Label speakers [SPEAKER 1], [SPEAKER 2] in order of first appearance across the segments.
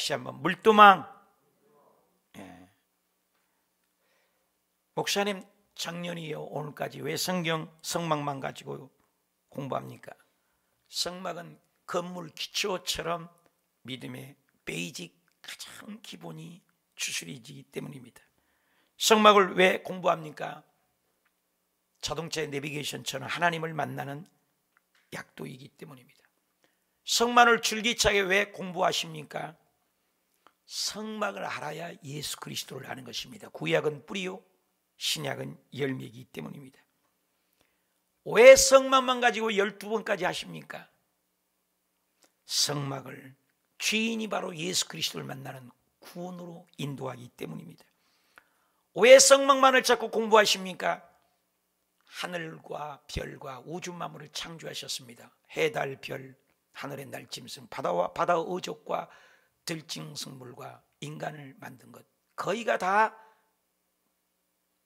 [SPEAKER 1] 다시 한번 물두망. 예. 목사님 작년이요 오늘까지 왜 성막만 가지고 공부합니까? 성막은 건물 기초처럼 믿음의 베이직 가장 기본이 추스리지기 때문입니다. 성막을 왜 공부합니까? 자동차의 내비게이션처럼 하나님을 만나는 약도이기 때문입니다. 성막을 줄기차게 왜 공부하십니까? 성막을 알아야 예수 그리스도를 아는 것입니다. 구약은 뿌리요 신약은 열매이기 때문입니다. 왜 성막만 가지고 12번까지 하십니까? 성막을 주인이 바로 예수 그리스도를 만나는 구원으로 인도하기 때문입니다. 왜 성막만을 자꾸 공부하십니까? 하늘과 별과 우주 만물을 창조하셨습니다. 해, 달, 별, 하늘의 날짐승, 바다와 바다의 어족과 들짐승물과 인간을 만든 것 거의가 다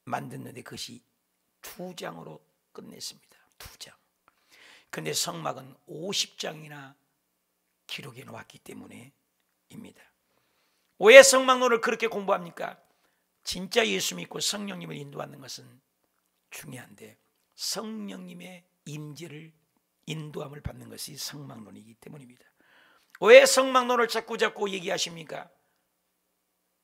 [SPEAKER 1] 만드는데 그것이 2장으로 끝냈습니다. 2장. 그런데 성막은 50장이나 기록해 놓았기 때문에입니다. 왜 성막론을 그렇게 공부합니까? 진짜 예수 믿고 성령님을 인도하는 것은 중요한데 성령님의 임재를 인도함을 받는 것이 성막론이기 때문입니다. 왜 성막론을 자꾸 얘기하십니까?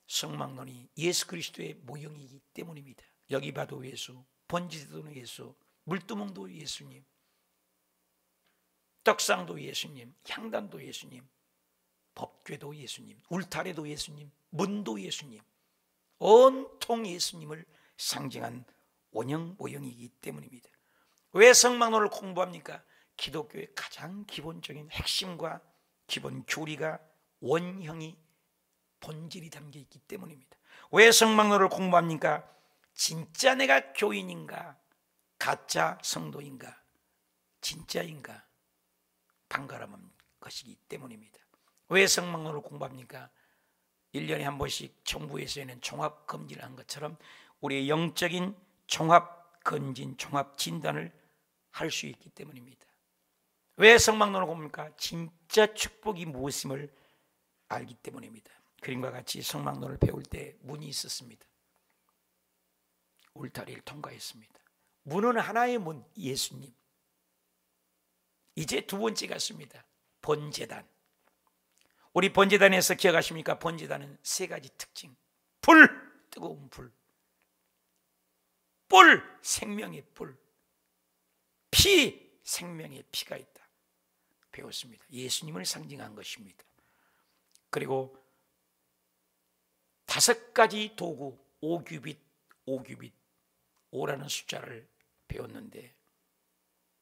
[SPEAKER 1] 성막론이 예수 그리스도의 모형이기 때문입니다. 여기 봐도 예수, 번지도 예수, 물두멍도 예수님, 떡상도 예수님, 향단도 예수님, 법궤도 예수님, 울타리도 예수님, 문도 예수님, 온통 예수님을 상징한 원형 모형이기 때문입니다. 왜 성막론을 공부합니까? 기독교의 가장 기본적인 핵심과 기본 교리가 원형이 본질이 담겨 있기 때문입니다. 왜 성막론을 공부합니까? 진짜 내가 교인인가 가짜 성도인가 진짜인가 판가름한 것이기 때문입니다. 왜 성막론을 공부합니까? 1년에 한 번씩 정부에서는 종합검진을 한 것처럼 우리의 영적인 종합검진, 종합진단을 할 수 있기 때문입니다. 왜 성막론을 공부합니까? 진짜 축복이 무엇임을 알기 때문입니다. 그림과 같이 성막론을 배울 때 문이 있었습니다. 울타리를 통과했습니다. 문은 하나의 문, 예수님. 이제 두 번째 갔습니다. 번제단. 우리 번제단에서 기억하십니까? 번제단은 세 가지 특징. 불, 뜨거운 불. 뿔, 생명의 뿔. 피, 생명의 피가 있다. 배웠습니다. 예수님을 상징한 것입니다. 그리고 5가지 도구, 5규빗, 5규빗, 5라는 숫자를 배웠는데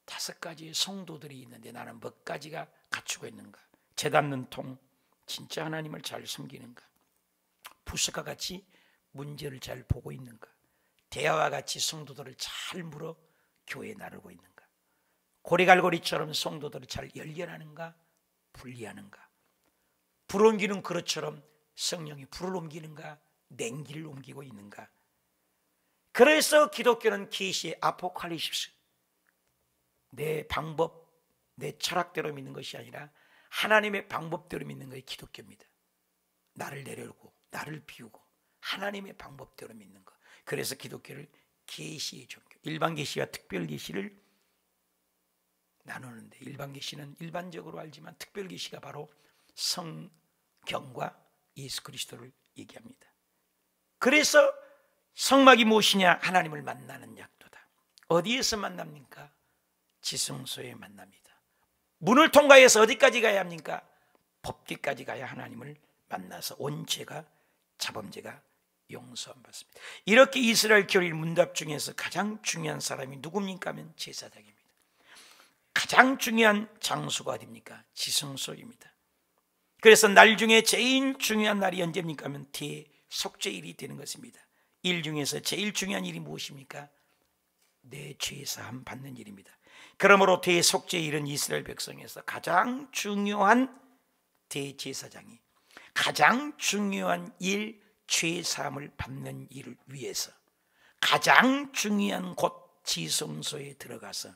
[SPEAKER 1] 5가지의 성도들이 있는데 나는 몇 가지가 갖추고 있는가? 재닫는 통, 진짜 하나님을 잘 섬기는가? 부스와 같이 문제를 잘 보고 있는가? 대화와 같이 성도들을 잘 물어 교회에 나르고 있는가? 고리갈고리처럼 성도들을 잘 연결하는가? 분리하는가? 불 옮기는 그릇처럼 성령이 불을 옮기는가? 냉기를 옮기고 있는가? 그래서 기독교는 계시, 아포칼립스, 내 방법, 내 철학대로 믿는 것이 아니라 하나님의 방법대로 믿는 것이 기독교입니다. 나를 내려오고 나를 비우고 하나님의 방법대로 믿는 것. 그래서 기독교를 계시의 종교, 일반 계시와 특별 계시를 나누는데 일반 계시는 일반적으로 알지만 특별 계시가 바로 성경과 예수 그리스도를 얘기합니다. 그래서 성막이 무엇이냐? 하나님을 만나는 약도다. 어디에서 만납니까? 지성소에 만납니다. 문을 통과해서 어디까지 가야 합니까? 법궤까지 가야 하나님을 만나서 온 죄가 자범죄가 용서함 받습니다. 이렇게 이스라엘 교리 문답 중에서 가장 중요한 사람이 누굽니까 하면 제사장입니다. 가장 중요한 장소가 어디입니까? 지성소입니다. 그래서 날 중에 제일 중요한 날이 언제입니까 하면 대속죄일이 되는 것입니다. 일 중에서 제일 중요한 일이 무엇입니까? 내 죄사함 받는 일입니다. 그러므로 대속죄일은 이스라엘 백성에서 가장 중요한 대제사장이 가장 중요한 일, 죄사함을 받는 일을 위해서 가장 중요한 곳 지성소에 들어가서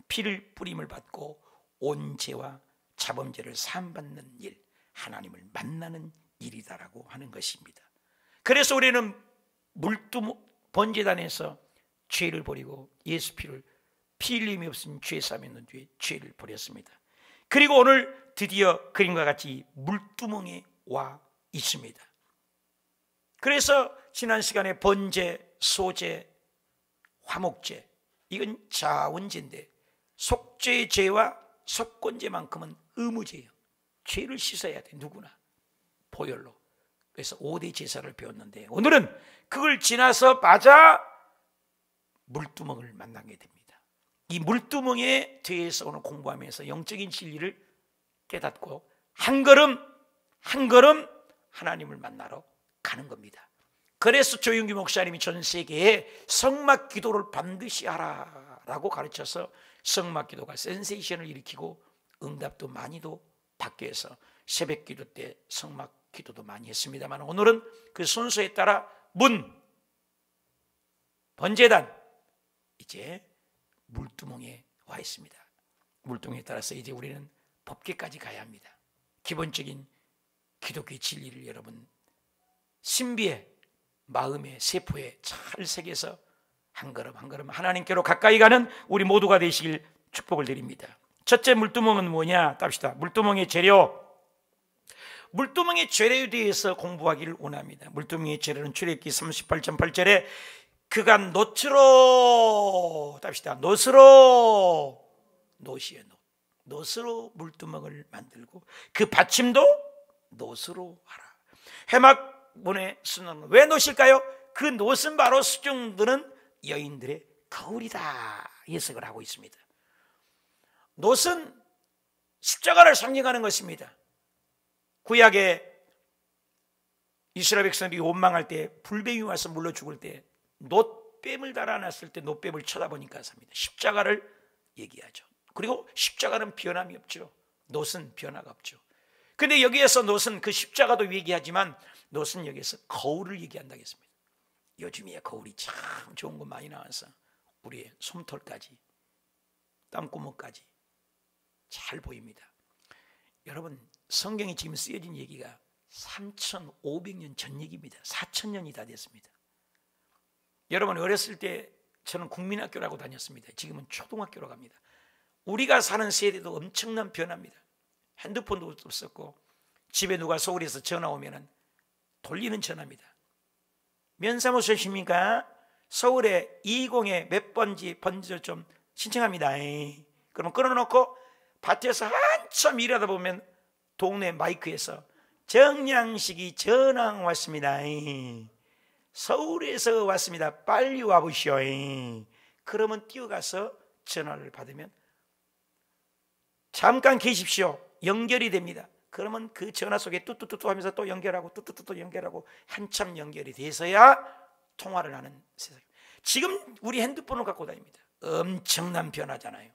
[SPEAKER 1] 피를 뿌림을 받고 온 죄와 자범죄를 사함받는 일, 하나님을 만나는 일이다라고 하는 것입니다. 그래서 우리는 번제단에서 죄를 버리고 예수 피를 피 흘림이 없은 죄 사함했는 뒤에 죄를 버렸습니다. 그리고 오늘 드디어 그림과 같이 물두멍에 와 있습니다. 그래서 지난 시간에 번제, 소제, 화목제, 이건 자원제인데 속죄의 죄와 속건제만큼은 의무제예요. 죄를 씻어야 돼, 누구나 보혈로. 그래서 5대 제사를 배웠는데 오늘은 그걸 지나서 맞아 물두멍을 만나게 됩니다. 이 물두멍에 대해서 오늘 공부하면서 영적인 진리를 깨닫고 한 걸음 한 걸음 하나님을 만나러 가는 겁니다. 그래서 조윤규 목사님이 전 세계에 성막 기도를 반드시 하라라고 가르쳐서 성막 기도가 센세이션을 일으키고 응답도 많이도 받게 해서 새벽 기도 때 성막 기도도 많이 했습니다만 오늘은 그 순서에 따라 번제단, 이제 물두멍에 와 있습니다. 물두멍에 따라서 이제 우리는 법계까지 가야 합니다. 기본적인 기독교의 진리를 여러분 신비의 마음의 세포에 잘 새겨서 한 걸음 한 걸음 하나님께로 가까이 가는 우리 모두가 되시길 축복을 드립니다. 첫째 물두멍은 뭐냐? 답시다. 물두멍의 재료. 물두멍의 재료에 대해서 공부하기를 원합니다. 물두멍의 재료는 출애굽기 38.8절에 그가 놋으로, 답시다. 놋으로, 놋이에요. 놋으로 물두멍을 만들고 그 받침도 놋으로 하라. 해막문의 순원은 왜 놋일까요? 그 놋은 바로 수중드는 여인들의 거울이다 해석을 하고 있습니다. 놋은 십자가를 상징하는 것입니다. 구약에 이스라엘 백성들이 원망할 때 불뱀이 와서 물러 죽을 때 놋뱀을 달아놨을 때 놋뱀을 쳐다보니까 삽니다. 십자가를 얘기하죠. 그리고 십자가는 변함이 없죠. 놋은 변화가 없죠. 근데 여기에서 놋은 그 십자가도 얘기하지만 놋은 여기에서 거울을 얘기한다고 했습니다. 요즘이야 거울이 참 좋은 거 많이 나와서 우리의 솜털까지 땀구멍까지 잘 보입니다. 여러분 성경이 지금 쓰여진 얘기가 3,500년 전 얘기입니다. 4,000년이 다 됐습니다. 여러분 어렸을 때 저는 국민학교라고 다녔습니다. 지금은 초등학교로 갑니다. 우리가 사는 세대도 엄청난 변화입니다. 핸드폰도 없었고 집에 누가 서울에서 전화 오면 돌리는 전화입니다. 면사무 쓰십니까? 서울에 20에 몇 번지 번지를 좀 신청합니다. 그러면 끊어놓고 밭에서 한참 일하다 보면 동네 마이크에서 정량식이 전화 왔습니다. 서울에서 왔습니다. 빨리 와보시오. 그러면 뛰어가서 전화를 받으면 잠깐 계십시오. 연결이 됩니다. 그러면 그 전화 속에 뚜뚜뚜뚜 하면서 또 연결하고 뚜뚜뚜뚜 연결하고 한참 연결이 돼서야 통화를 하는 세상. 지금 우리 핸드폰을 갖고 다닙니다. 엄청난 변화잖아요.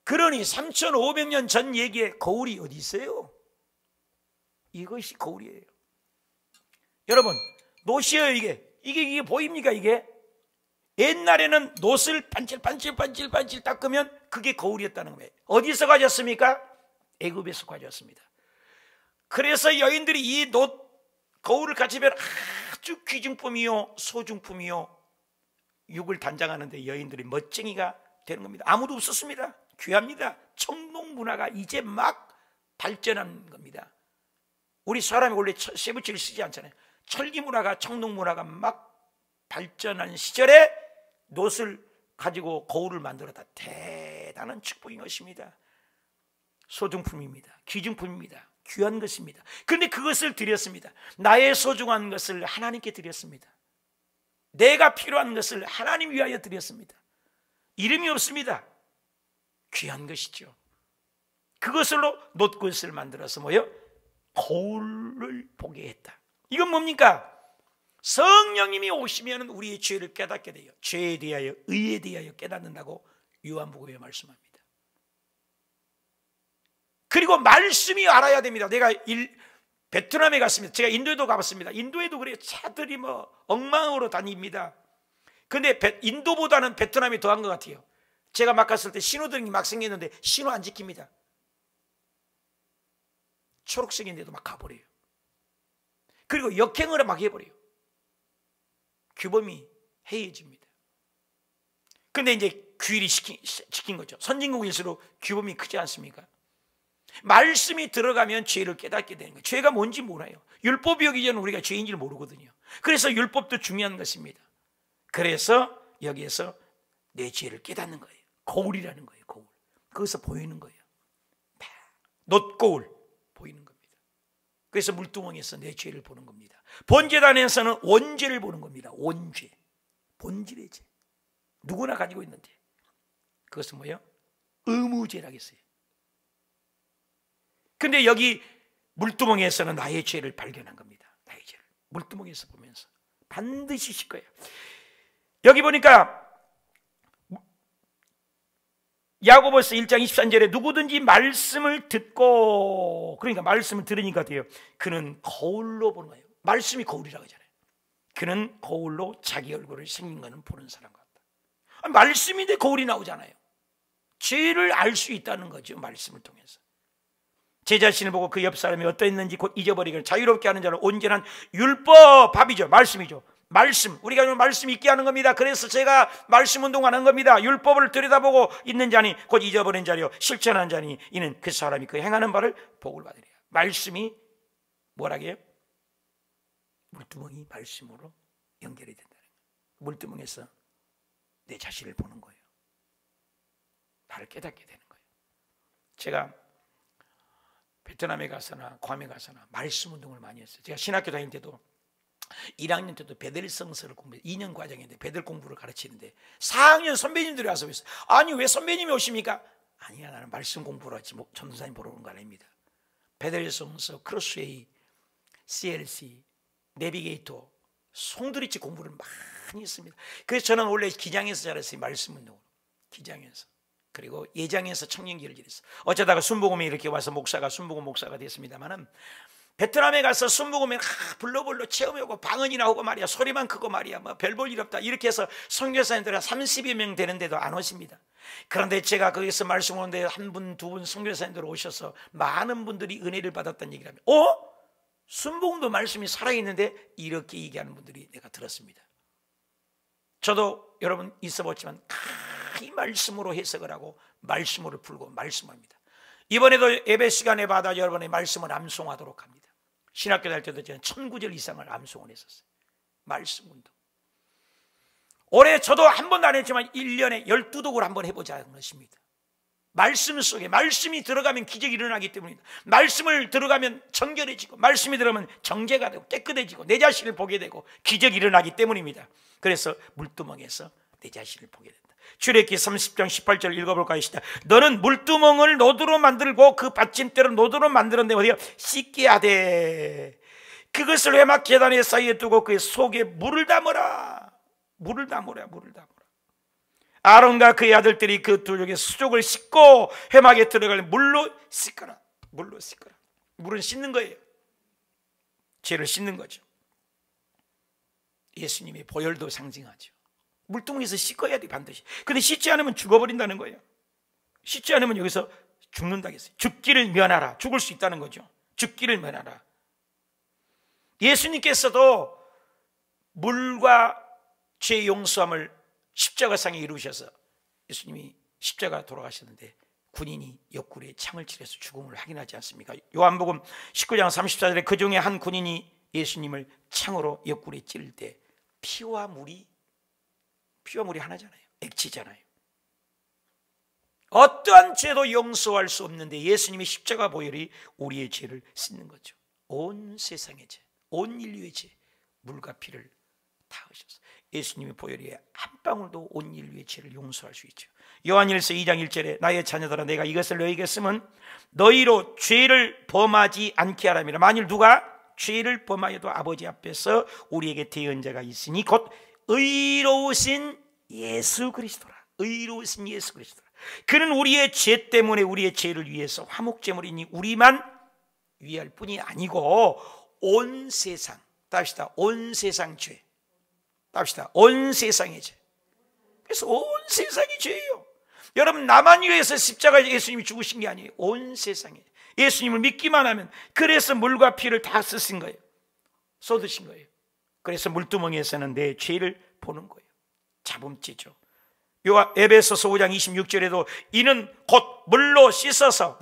[SPEAKER 1] 그러니 3,500년 전 얘기에 거울이 어디 있어요? 이것이 거울이에요. 여러분 놋이에요. 이게 보입니까? 이게 옛날에는 놋을 반질반질 닦으면 그게 거울이었다는 거예요. 어디서 가졌습니까? 애굽에서 가졌습니다. 그래서 여인들이 이 놋 거울을 가지면 아주 귀중품이요 소중품이요 육을 단장하는데 여인들이 멋쟁이가 되는 겁니다. 아무도 없었습니다. 귀합니다. 청동 문화가 이제 막 발전한 겁니다. 우리 사람이 원래 쇠붙이를 쓰지 않잖아요. 철기 문화가 청동 문화가 막 발전한 시절에 놋을 가지고 거울을 만들었다. 대단한 축복인 것입니다. 소중품입니다. 귀중품입니다. 귀한 것입니다. 그런데 그것을 드렸습니다. 나의 소중한 것을 하나님께 드렸습니다. 내가 필요한 것을 하나님 위하여 드렸습니다. 이름이 없습니다. 귀한 것이죠. 그것으로 놋것을 만들어서 뭐요? 거울을 보게 했다. 이건 뭡니까? 성령님이 오시면 우리의 죄를 깨닫게 돼요. 죄에 대하여 의에 대하여 깨닫는다고 요한복음에 말씀합니다. 그리고 말씀이 알아야 됩니다. 내가 베트남에 갔습니다. 제가 인도에도 가봤습니다. 인도에도 그래요. 차들이 뭐 엉망으로 다닙니다. 근데 인도보다는 베트남이 더한 것 같아요. 제가 막 갔을 때 신호등이 막 생겼는데 신호 안 지킵니다. 초록색인데도 막 가버려요. 그리고 역행을 막 해버려요. 규범이 해이해집니다. 근데 이제 규율이 시킨 거죠. 선진국일수록 규범이 크지 않습니까? 말씀이 들어가면 죄를 깨닫게 되는 거예요. 죄가 뭔지 몰라요. 율법이 오기 전에 우리가 죄인지를 모르거든요. 그래서 율법도 중요한 것입니다. 그래서 여기에서 내 죄를 깨닫는 거예요. 거울이라는 거예요. 거울. 거기서 보이는 거예요. 놋거울 보이는 겁니다. 그래서 물두멍에서 내 죄를 보는 겁니다. 번제단에서는 원죄를 보는 겁니다. 원죄, 본질의 죄, 누구나 가지고 있는 죄. 그것은 뭐예요? 의무죄라고 했어요. 근데 여기 물두멍에서는 나의 죄를 발견한 겁니다. 나의 죄를 물두멍에서 보면서 반드시 씻어야. 여기 보니까 야고보서 1장 23절에 누구든지 말씀을 듣고, 그러니까 말씀을 들으니까 돼요. 그는 거울로 보는 거예요. 말씀이 거울이라고 하잖아요. 그는 거울로 자기 얼굴을 생긴 거는 보는 사람 같다. 말씀인데 거울이 나오잖아요. 죄를 알 수 있다는 거죠. 말씀을 통해서. 제 자신을 보고 그 옆 사람이 어떠했는지 곧 잊어버리기를 자유롭게 하는 자는 온전한 율법, 밥이죠. 말씀이죠. 말씀, 우리가 말씀이 있게 하는 겁니다. 그래서 제가 말씀 운동하는 겁니다. 율법을 들여다보고 있는 자니 곧 잊어버린 자리요 실천하는 자니 이는 그 사람이 그 행하는 바를 복을 받으리라. 말씀이 뭐라고 해요? 물두멍이 말씀으로 연결이 된다는 거예요. 물두멍에서 내 자신을 보는 거예요. 나를 깨닫게 되는 거예요. 제가 베트남에 가서나 괌에 가서나 말씀 운동을 많이 했어요. 제가 신학교 다닐 때도 1학년 때도 베델 성서를 공부해서 2년 과정인데 베델 공부를 가르치는데 4학년 선배님들이 와서 그랬어요. 아니 왜 선배님이 오십니까? 아니야, 나는 말씀 공부를 하지 전도사님 보러 온 거 아닙니다. 베델 성서, 크로스웨이, CLC, 내비게이터, 송두리째 공부를 많이 했습니다. 그래서 저는 원래 기장에서 자랐어요. 말씀 운동을 기장에서. 그리고 예장에서 청년기를 지냈어요. 어쩌다가 순복음에 이렇게 와서 순복음 목사가 됐습니다만은, 베트남에 가서 순복음에 불러불러 체험하고 방언이나 하고 말이야, 소리만 크고 말이야, 뭐 별 볼 일 없다 이렇게 해서 선교사님들이 30여 명 되는데도 안 오십니다. 그런데 제가 거기서 말씀 오는데 한 분, 두 분 선교사님들 오셔서 많은 분들이 은혜를 받았다는 얘기를 하면, 순복음도 말씀이 살아있는데 이렇게 얘기하는 분들이 내가 들었습니다. 저도 여러분 있어봤지만 이 말씀으로 해석을 하고 말씀으로 풀고 말씀합니다. 이번에도 예배 시간에 받아 여러분의 말씀을 암송하도록 합니다. 신학교 다닐 때도 저는 1000구절 이상을 암송을 했었어요. 말씀 운동. 올해 저도 한 번도 안 했지만 1년에 12독을 한번 해보자는 것입니다. 말씀 속에 말씀이 들어가면 기적이 일어나기 때문입니다. 말씀을 들어가면 정결해지고, 말씀이 들어가면 정죄가 되고 깨끗해지고 내 자신을 보게 되고 기적이 일어나기 때문입니다. 그래서 물두멍에서 내 자신을 보게 된다. 출애굽기 30장 18절 읽어볼까요? 시작. 너는 물두멍을 노두로 만들고 그 받침대를 노두로 만들었는데 어디요? 씻게 하되 그것을 회막 계단의 사이에 두고 그 속에 물을 담으라. 물을 담으라. 물을 담으라. 아론과 그의 아들들이 그 두 중에 수족을 씻고 회막에 들어갈 물로 씻거라. 물로 씻거라. 물은 씻는 거예요. 죄를 씻는 거죠. 예수님의 보혈도 상징하죠. 물두멍에서 씻어야 돼, 반드시. 근데 씻지 않으면 죽어버린다는 거예요. 씻지 않으면 여기서 죽는다고 했어요. 죽기를 면하라. 죽을 수 있다는 거죠. 죽기를 면하라. 예수님께서도 물과 죄 용서함을 십자가상에 이루셔서 예수님이 십자가 돌아가셨는데 군인이 옆구리에 창을 찔러서 죽음을 확인하지 않습니까? 요한복음 19장 34절에 그 중에 한 군인이 예수님을 창으로 옆구리에 찔릴 때 피와 물이 하나잖아요. 액체잖아요. 어떠한 죄도 용서할 수 없는데 예수님의 십자가 보혈이 우리의 죄를 씻는 거죠. 온 세상의 죄, 온 인류의 죄, 물과 피를 다 하셨어요. 예수님의 보혈이 한 방울도 온 인류의 죄를 용서할 수 있죠. 요한일서 2장 1절에 나의 자녀들아 내가 이것을 너희에게 쓰면 너희로 죄를 범하지 않게 하라미라. 만일 누가 죄를 범하여도 아버지 앞에서 우리에게 대언자가 있으니 곧 의로우신 예수 그리스도라. 의로우신 예수 그리스도라. 그는 우리의 죄 때문에 우리의 죄를 위해서 화목제물이니 우리만 위할 뿐이 아니고 온 세상, 답시다, 온 세상 죄, 답시다, 온 세상의 죄. 그래서 온 세상이 죄예요. 여러분, 나만 위해서 십자가에 예수님이 죽으신 게 아니에요. 온 세상에 예수님을 믿기만 하면, 그래서 물과 피를 다 쓰신 거예요. 쏟으신 거예요. 그래서 물두멍에서는 내 죄를 보는 거예요. 잡음죄죠. 에베소서 5장 26절에도 이는 곧 물로 씻어서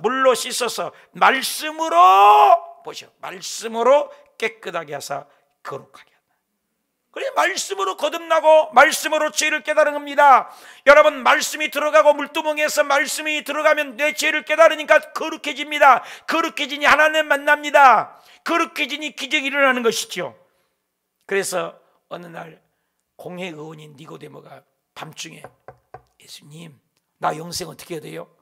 [SPEAKER 1] 말씀으로 보셔, 말씀으로 깨끗하게 하사 거룩하게 하다. 그래, 말씀으로 거듭나고 말씀으로 죄를 깨달은 겁니다. 여러분, 말씀이 들어가고 물두멍에서 말씀이 들어가면 내 죄를 깨달으니까 거룩해집니다. 거룩해지니 하나님 만납니다. 거룩해지니 기적이 일어나는 것이죠. 그래서 어느 날 공회 의원인 니고데모가 밤중에 예수님, 나 영생 어떻게 해야 돼요?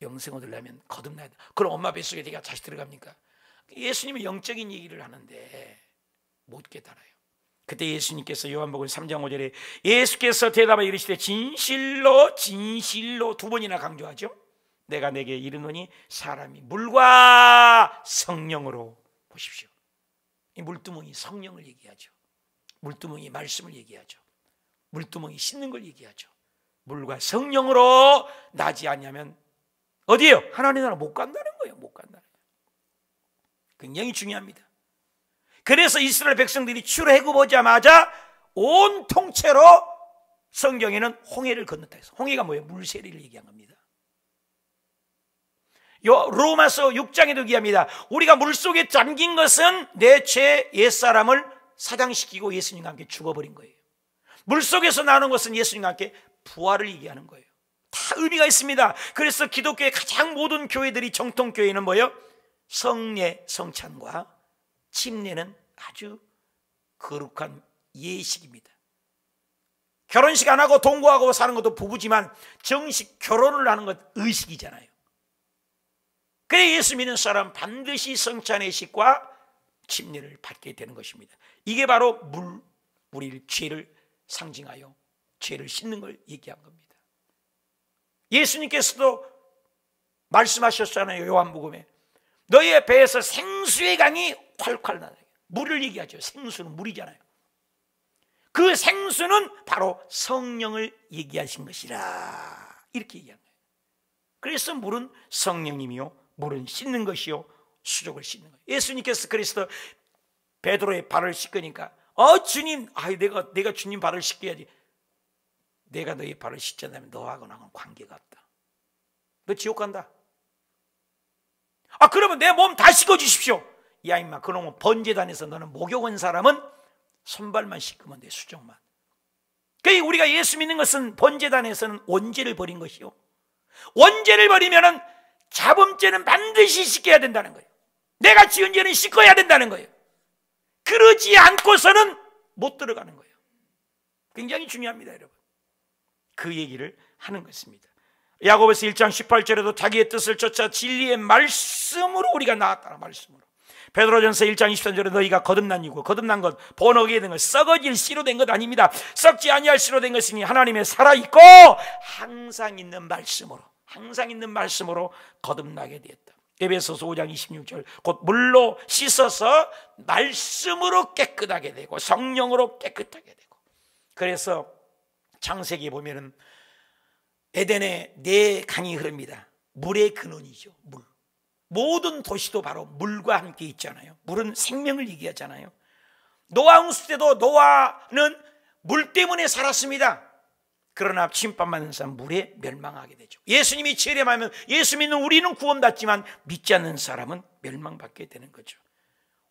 [SPEAKER 1] 영생 얻으려면 거듭나야 돼. 그럼 엄마 뱃속에 네가 다시 들어갑니까? 예수님이 영적인 얘기를 하는데 못 깨달아요. 그때 예수님께서 요한복음 3장 5절에 예수께서 대답하여 이르시되 진실로 진실로 두 번이나 강조하죠. 내가 내게 이르노니 사람이 물과 성령으로, 보십시오, 이 물두멍이 성령을 얘기하죠. 물두멍이 말씀을 얘기하죠. 물두멍이 씻는 걸 얘기하죠. 물과 성령으로 나지 않냐면 어디에요? 하나님 나라 못 간다는 거예요. 못 간다는 거예요. 굉장히 중요합니다. 그래서 이스라엘 백성들이 출애굽오자마자 온 통째로 성경에는 홍해를 건넜다 해서, 홍해가 뭐예요? 물세례를 얘기한 겁니다. 로마서 6장에도 얘기합니다. 우리가 물속에 잠긴 것은 내 죄 옛사람을 사장시키고 예수님과 함께 죽어버린 거예요. 물속에서 나오는 것은 예수님과 함께 부활을 얘기하는 거예요. 다 의미가 있습니다. 그래서 기독교의 가장 모든 교회들이, 정통교회는 뭐예요? 성례, 성찬과 침례는 아주 거룩한 예식입니다. 결혼식 안 하고 동거하고 사는 것도 부부지만 정식 결혼을 하는 것 의식이잖아요. 그래, 예수 믿는 사람 반드시 성찬예식과 침례를 받게 되는 것입니다. 이게 바로 우리 죄를 상징하여 죄를 씻는 걸 얘기한 겁니다. 예수님께서도 말씀하셨잖아요. 요한복음에 너희의 배에서 생수의 강이 콸콸 나다. 물을 얘기하죠. 생수는 물이잖아요. 그 생수는 바로 성령을 얘기하신 것이라, 이렇게 얘기한 거예요. 그래서 물은 성령님이요, 물은 씻는 것이요, 수족을 씻는 거예요. 예수님께서 그래서 베드로의 발을 씻으니까 주님, 내가 주님 발을 씻겨야지. 내가 너희 발을 씻지 않으면 너하고 나하고는 관계가 없다. 너 지옥 간다. 그러면 내 몸 다 씻어주십시오. 야 임마, 그러면 번제단에서 너는 목욕 온 사람은 손발만 씻으면 돼, 수족만. 그러니까 우리가 예수 믿는 것은 번제단에서는 원죄를 버린 것이요, 원죄를 버리면은 자범죄는 반드시 씻겨야 된다는 거예요. 내가 지은 죄는 씻어야 된다는 거예요. 그러지 않고서는 못 들어가는 거예요. 굉장히 중요합니다, 여러분. 그 얘기를 하는 것입니다. 야고보서 1장 18절에도 자기의 뜻을 쫓아 진리의 말씀으로 우리가 나았다, 말씀으로. 베드로전서 1장 23절에 너희가 거듭난 이고, 거듭난 것, 번역에 된 것, 썩어질 씨로 된 것 아닙니다. 썩지 아니할 씨로 된 것이니 하나님의 살아있고 항상 있는 말씀으로, 항상 있는 말씀으로 거듭나게 되었다. 에베소서 5장 26절, 곧 물로 씻어서 말씀으로 깨끗하게 되고 성령으로 깨끗하게 되고. 그래서 창세기에 보면은 에덴에 네 강이 흐릅니다. 물의 근원이죠, 물. 모든 도시도 바로 물과 함께 있잖아요. 물은 생명을 얘기하잖아요. 노아 홍수 때도 노아는 물 때문에 살았습니다. 그러나 침범받는 사람 물에 멸망하게 되죠. 예수님이 재림하면 예수 믿는 우리는 구원받지만 믿지 않는 사람은 멸망받게 되는 거죠.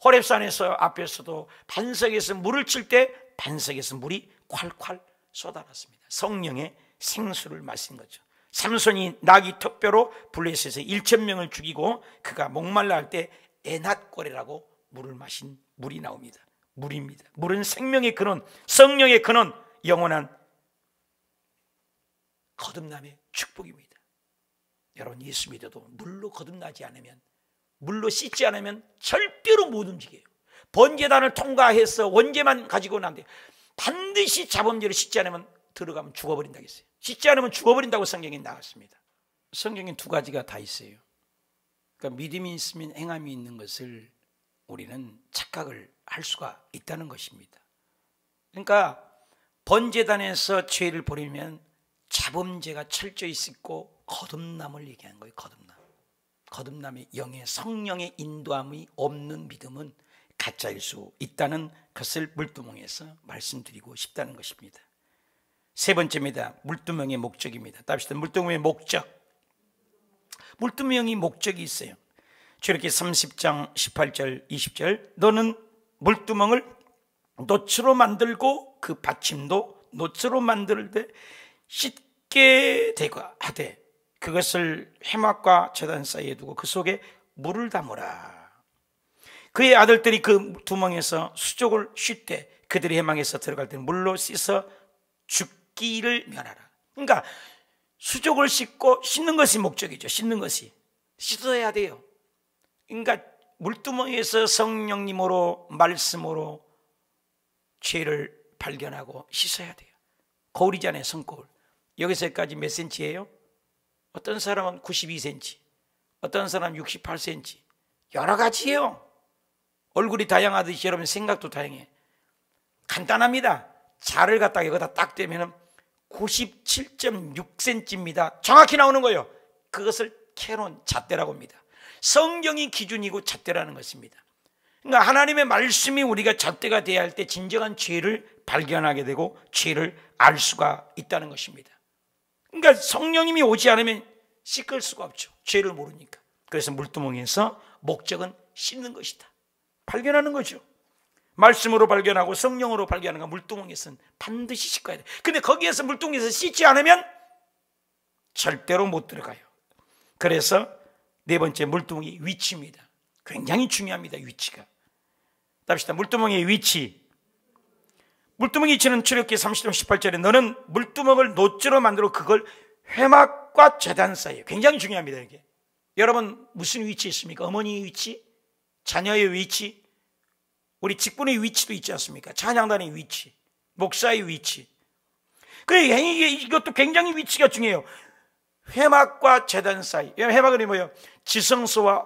[SPEAKER 1] 호렙산에서 앞에서도 반석에서 물을 칠 때 반석에서 물이 콸콸 쏟아났습니다. 성령의 생수를 마신 거죠. 삼손이 나귀 턱뼈로 블레셋에서 1,000명을 죽이고 그가 목말라 할 때 에낫고레라고 물을 마신 물이 나옵니다. 물입니다. 물은 생명의 근원, 성령의 근원, 영원한 거듭남의 축복입니다. 여러분, 예수 믿어도 물로 거듭나지 않으면, 물로 씻지 않으면 절대로 못 움직여요. 번제단을 통과해서 원죄만 가지고는 안 돼요. 반드시 자범죄를 씻지 않으면 들어가면 죽어버린다고 했어요. 씻지 않으면 죽어버린다고 성경에 나왔습니다. 성경에 두 가지가 다 있어요. 그러니까 믿음이 있으면 행함이 있는 것을 우리는 착각을 할 수가 있다는 것입니다. 그러니까 번제단에서 죄를 버리면 자범죄가 철저히 씻고 거듭남을 얘기하는 거예요. 거듭남. 거듭남의 영의 성령의 인도함이 없는 믿음은 가짜일 수 있다는 것을 물두멍에서 말씀드리고 싶다는 것입니다. 세 번째입니다. 물두멍의 목적입니다. 답시다. 물두멍의 목적. 물두멍이 목적이 있어요. 출애굽기 30장 18절 20절 너는 물두멍을 노추로 만들고 그 받침도 노추로 만들되 씻게 되고 하되 그것을 회막과 제단 사이에 두고 그 속에 물을 담으라. 그의 아들들이 그 두멍에서 수족을 쉴 때 그들이 회막에서 들어갈 때 물로 씻어 죽기를 면하라. 그러니까 수족을 씻고 씻는 것이 목적이죠. 씻는 것이 씻어야 돼요. 그러니까 물두멍에서 성령님으로 말씀으로 죄를 발견하고 씻어야 돼요. 거울이잖아요. 성거울. 여기서까지 몇 센치예요? 어떤 사람은 92cm, 어떤 사람은 68cm, 여러 가지예요. 얼굴이 다양하듯이 여러분 생각도 다양해. 간단합니다. 자를 갖다가 여기다 딱 대면 97.6cm입니다. 정확히 나오는 거예요. 그것을 캐논 잣대라고 합니다. 성경이 기준이고 잣대라는 것입니다. 그러니까 하나님의 말씀이 우리가 잣대가 돼야 할 때 진정한 죄를 발견하게 되고 죄를 알 수가 있다는 것입니다. 그러니까 성령님이 오지 않으면 씻을 수가 없죠. 죄를 모르니까. 그래서 물두멍에서 목적은 씻는 것이다. 발견하는 거죠. 말씀으로 발견하고 성령으로 발견하는 건 물두멍에서는 반드시 씻어야 돼. 근데 거기에서 물두멍에서 씻지 않으면 절대로 못 들어가요. 그래서 네 번째 물두멍의 위치입니다. 굉장히 중요합니다. 위치가. 답시다. 물두멍의 위치. 물두멍의 위치는 출애굽기 30장 18절에 너는 물두멍을 노추로 만들어 그걸 회막과 제단 사이에. 굉장히 중요합니다. 이게. 여러분 무슨 위치 있습니까? 어머니의 위치, 자녀의 위치, 우리 직분의 위치도 있지 않습니까? 찬양단의 위치, 목사의 위치. 그래, 이것도 굉장히 위치가 중요해요. 회막과 제단 사이. 회막은 뭐예요? 지성소와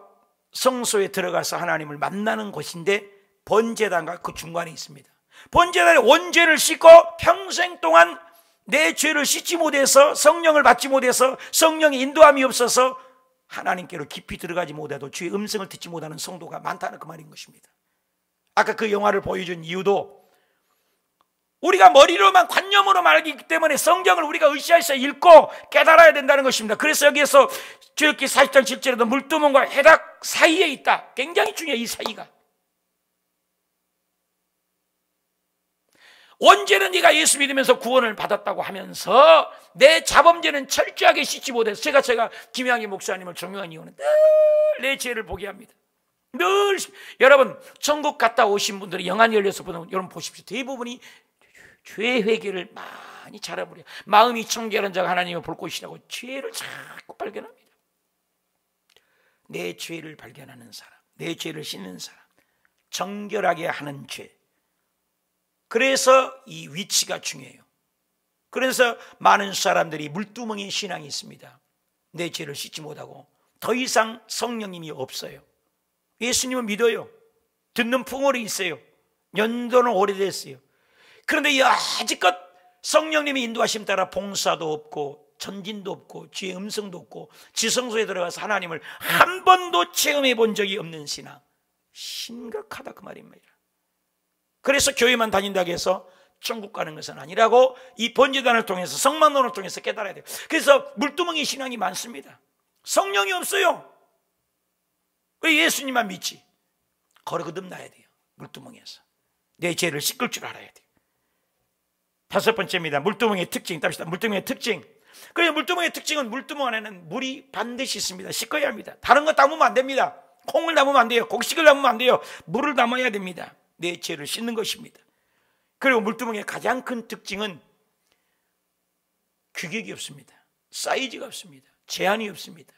[SPEAKER 1] 성소에 들어가서 하나님을 만나는 곳인데 번제단과 그 중간에 있습니다. 번제단에 원죄를 씻고 평생 동안 내 죄를 씻지 못해서 성령을 받지 못해서 성령의 인도함이 없어서 하나님께로 깊이 들어가지 못해도 주의 음성을 듣지 못하는 성도가 많다는 그 말인 것입니다. 아까 그 영화를 보여준 이유도 우리가 머리로만 관념으로만 알기 때문에 성경을 우리가 으쌰으쌰 읽고 깨달아야 된다는 것입니다. 그래서 여기에서 출애굽기 40장 7절에도 물두멍과 회막 사이에 있다. 굉장히 중요해요. 이 사이가. 원죄는 네가 예수 믿으면서 구원을 받았다고 하면서 내 자범죄는 철저하게 씻지 못해서 제가 김양희 목사님을 존경한 이유는 늘 내 죄를 보게 합니다. 늘 여러분 천국 갔다 오신 분들이 영안이 열려서 보면 여러분 보십시오. 대부분이 죄 회개를 많이 잘해버려요. 마음이 청결한 자가 하나님을 볼 곳이라고 죄를 자꾸 발견합니다. 내 죄를 발견하는 사람, 내 죄를 씻는 사람, 정결하게 하는 죄. 그래서 이 위치가 중요해요. 그래서 많은 사람들이 물두멍의 신앙이 있습니다. 내 죄를 씻지 못하고 더 이상 성령님이 없어요. 예수님을 믿어요. 듣는 풍월이 있어요. 연도는 오래됐어요. 그런데 여지껏 성령님의 인도하심 따라 봉사도 없고 전진도 없고 주의 음성도 없고 지성소에 들어가서 하나님을 한 번도 체험해 본 적이 없는 신앙. 심각하다 그 말입니다. 그래서 교회만 다닌다고 해서 천국 가는 것은 아니라고 이 번제단을 통해서 성만론을 통해서 깨달아야 돼요. 그래서 물두멍이 신앙이 많습니다. 성령이 없어요. 왜 예수님만 믿지? 거듭나야 돼요. 물두멍에서 내 죄를 씻을 줄 알아야 돼요. 다섯 번째입니다. 물두멍의 특징. 답시다. 물두멍의 특징. 그래서 물두멍의 특징은 물두멍 안에는 물이 반드시 있습니다. 씻어야 합니다. 다른 거 담으면 안 됩니다. 콩을 담으면 안 돼요. 곡식을 담으면 안 돼요. 물을 담아야 됩니다. 내 죄를 씻는 것입니다. 그리고 물두멍의 가장 큰 특징은 규격이 없습니다. 사이즈가 없습니다. 제한이 없습니다.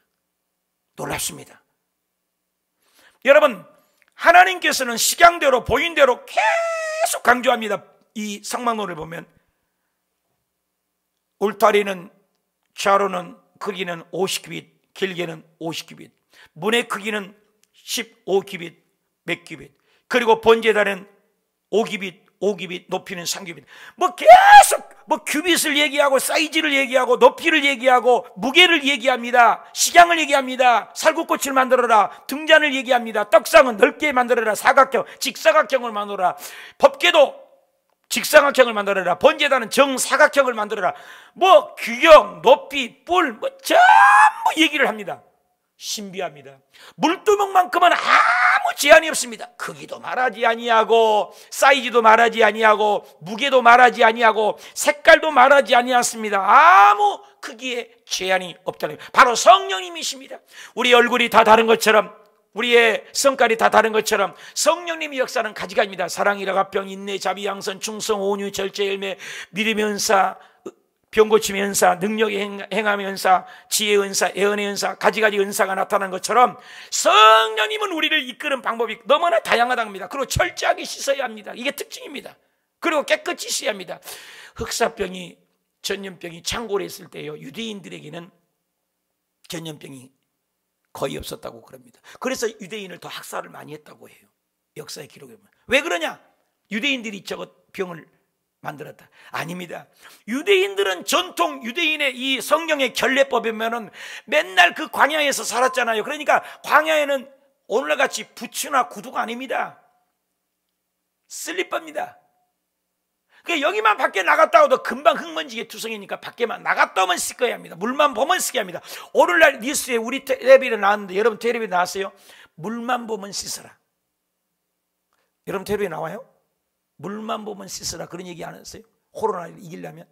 [SPEAKER 1] 놀랍습니다. 여러분 하나님께서는 식양대로 보인대로 계속 강조합니다. 이 상막론을 보면 울타리는 좌로는 크기는 50규빗, 길게는 50규빗, 문의 크기는 15규빗, 몇 규빗, 그리고 번제단은 5규빗, 5규빗, 높이는 3규빗. 뭐 계속 뭐 규빗을 얘기하고 사이즈를 얘기하고 높이를 얘기하고 무게를 얘기합니다. 식양을 얘기합니다. 살구꽃을 만들어라. 등잔을 얘기합니다. 떡상은 넓게 만들어라. 사각형, 직사각형을 만들어라. 법궤도 직사각형을 만들어라. 번제단은 정사각형을 만들어라. 뭐 규격, 높이, 뿔 뭐 전부 얘기를 합니다. 신비합니다. 물두멍만큼은 아무 제한이 없습니다. 크기도 말하지 아니하고 사이즈도 말하지 아니하고 무게도 말하지 아니하고 색깔도 말하지 아니하습니다. 아무 크기에 제한이 없다는 거예요. 바로 성령님이십니다. 우리 얼굴이 다 다른 것처럼, 우리의 성깔이 다 다른 것처럼 성령님의 역사는 가지가지입니다. 사랑이라 화평 인내 자비 양선 충성 온유 절제 열매 믿음의 은사 병고침의 은사, 능력의 행함의 은사, 지혜의 은사, 예언의 은사, 가지가지 은사가 나타난 것처럼 성령님은 우리를 이끄는 방법이 너무나 다양하다고 합니다. 그리고 철저하게 씻어야 합니다. 이게 특징입니다. 그리고 깨끗이 씻어야 합니다. 흑사병이, 전염병이 창궐해 있을 때요, 유대인들에게는 전염병이 거의 없었다고 그럽니다. 그래서 유대인을 더 학살을 많이 했다고 해요. 역사의 기록에 보면. 왜 그러냐? 유대인들이 저것 병을 만들었다. 아닙니다. 유대인들은 전통 유대인의 이 성경의 결례법에 보면은 맨날 그 광야에서 살았잖아요. 그러니까 광야에는 오늘날같이 부츠나 구두가 아닙니다. 슬리퍼입니다. 그러니까 여기만 밖에 나갔다 오도 금방 흙먼지게 투성이니까 밖에만 나갔다 오면 씻어야 합니다. 물만 보면 씻어야 합니다. 오늘날 뉴스에 우리 텔레비전에 나왔는데, 여러분 텔레비전에 나왔어요? 물만 보면 씻어라. 여러분 텔레비전에 나와요? 물만 보면 씻으라, 그런 얘기 안 했어요? 코로나를 이기려면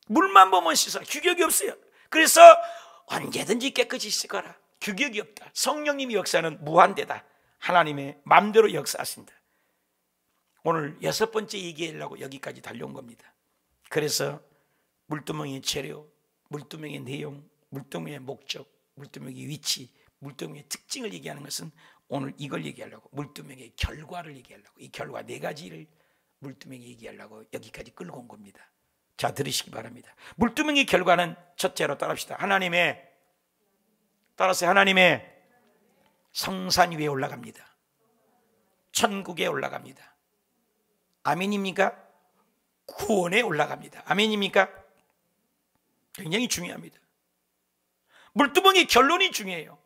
[SPEAKER 1] 물만 보면 씻어라. 규격이 없어요. 그래서 언제든지 깨끗이 씻어라. 규격이 없다. 성령님의 역사는 무한대다. 하나님의 마음대로 역사하신다. 오늘 6번째 얘기하려고 여기까지 달려온 겁니다. 그래서 물두멍의 재료, 물두멍의 내용, 물두멍의 목적, 물두멍의 위치, 물두멍의 특징을 얘기하는 것은 오늘 이걸 얘기하려고, 물두멍의 결과를 얘기하려고, 이 결과 4가지를 물두멍이 얘기하려고 여기까지 끌고 온 겁니다. 자, 들으시기 바랍니다. 물두멍의 결과는 첫째로 따라합시다. 따라서 하나님의 성산 위에 올라갑니다. 천국에 올라갑니다. 아멘입니까? 구원에 올라갑니다. 아멘입니까? 굉장히 중요합니다. 물두멍의 결론이 중요해요.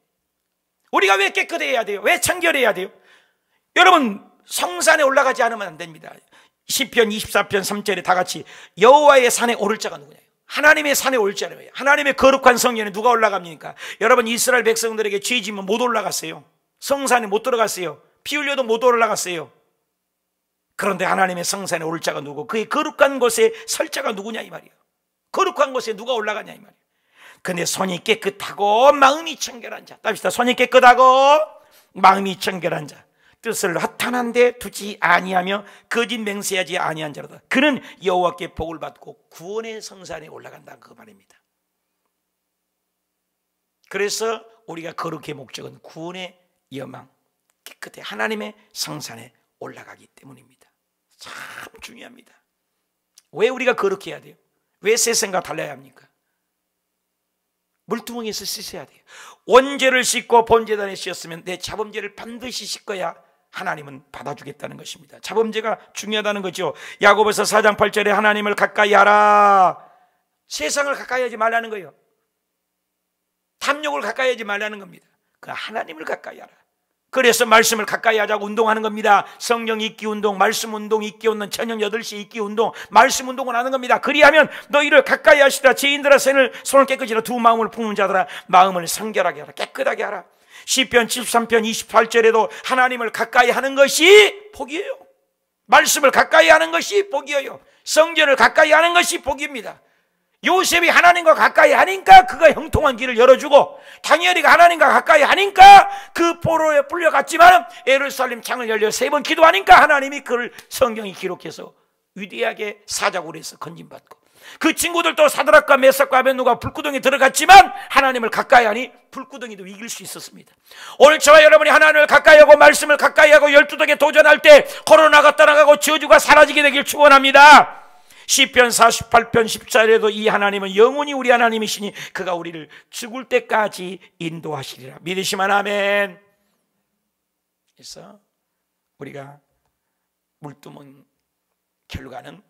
[SPEAKER 1] 우리가 왜 깨끗해야 돼요? 왜 청결해야 돼요? 여러분, 성산에 올라가지 않으면 안 됩니다. 시편 24편 3절에 다 같이 여호와의 산에 오를 자가 누구냐? 하나님의 산에 올 자예요. 하나님의 거룩한 성전에 누가 올라갑니까? 여러분, 이스라엘 백성들에게 죄 지면 못 올라갔어요. 성산에 못 들어갔어요. 피 흘려도 못 올라갔어요. 그런데 하나님의 성산에 올 자가 누구? 그의 거룩한 곳에 설 자가 누구냐 이 말이에요. 거룩한 곳에 누가 올라가냐 이 말이에요. 근데 손이 깨끗하고 마음이 청결한 자. 답시다. 손이 깨끗하고 마음이 청결한 자, 뜻을 허탄한 데 두지 아니하며 거짓 맹세하지 아니한 자로다. 그는 여호와께 복을 받고 구원의 성산에 올라간다, 그 말입니다. 그래서 우리가 거룩의 목적은 구원의 여망, 깨끗해 하나님의 성산에 올라가기 때문입니다. 참 중요합니다. 왜 우리가 거룩해야 돼요? 왜 세상과 달라야 합니까? 물두멍에서 씻어야 돼요. 원죄를 씻고 번제단에 씻었으면 내 자범죄를 반드시 씻어야 하나님은 받아주겠다는 것입니다. 자범죄가 중요하다는 거죠. 야고보서 4장 8절에 하나님을 가까이 하라. 세상을 가까이 하지 말라는 거예요. 탐욕을 가까이 하지 말라는 겁니다. 그 하나님을 가까이 하라. 그래서 말씀을 가까이 하자고 운동하는 겁니다. 성령 읽기 운동, 말씀 운동, 읽기 운동, 저녁 8시 읽기 운동, 말씀 운동을 하는 겁니다. 그리하면 너희를 가까이 하시라. 죄인들아 손을 깨끗이 하라. 두 마음을 품은 자들아 마음을 성결하게 하라. 깨끗하게 하라. 시편 73편 28절에도 하나님을 가까이 하는 것이 복이에요. 말씀을 가까이 하는 것이 복이에요. 성전을 가까이 하는 것이 복입니다. 요셉이 하나님과 가까이 하니까 그가 형통한 길을 열어주고, 다니엘이가 하나님과 가까이 하니까 그 포로에 불려갔지만 예루살렘 창을 열려 3번 기도하니까 하나님이 그를 성경에 기록해서 위대하게 사자굴에서 해서 건진받고, 그 친구들도 사드락과 메삭과 아벤노가 불구덩이에 들어갔지만 하나님을 가까이 하니 불구덩이도 이길 수 있었습니다. 오늘 저와 여러분이 하나님을 가까이 하고 말씀을 가까이 하고 12덕에 도전할 때 코로나가 떠나가고 저주가 사라지게 되길 축원합니다. 시편 48편 14절에도 이 하나님은 영원히 우리 하나님이시니 그가 우리를 죽을 때까지 인도하시리라. 믿으시면 아멘. 그래서 우리가 물두멍 결과는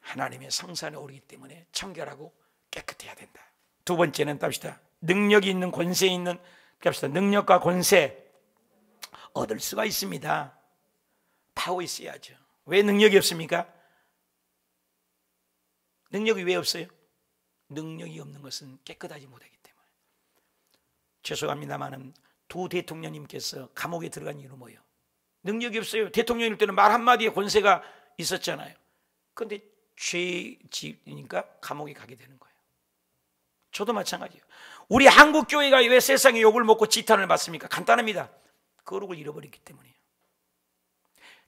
[SPEAKER 1] 하나님의 성산에 오르기 때문에 청결하고 깨끗해야 된다. 두 번째는 답시다. 능력이 있는, 권세 있는, 합시다. 능력과 권세 얻을 수가 있습니다. 파워 있어야죠. 왜 능력이 없습니까? 능력이 왜 없어요? 능력이 없는 것은 깨끗하지 못하기 때문에. 죄송합니다만 두 대통령님께서 감옥에 들어간 이유는 뭐예요? 능력이 없어요. 대통령일 때는 말 한마디에 권세가 있었잖아요. 그런데 죄지니까 감옥에 가게 되는 거예요. 저도 마찬가지예요. 우리 한국 교회가 왜 세상에 욕을 먹고 지탄을 받습니까? 간단합니다. 거룩을 잃어버렸기 때문이에요.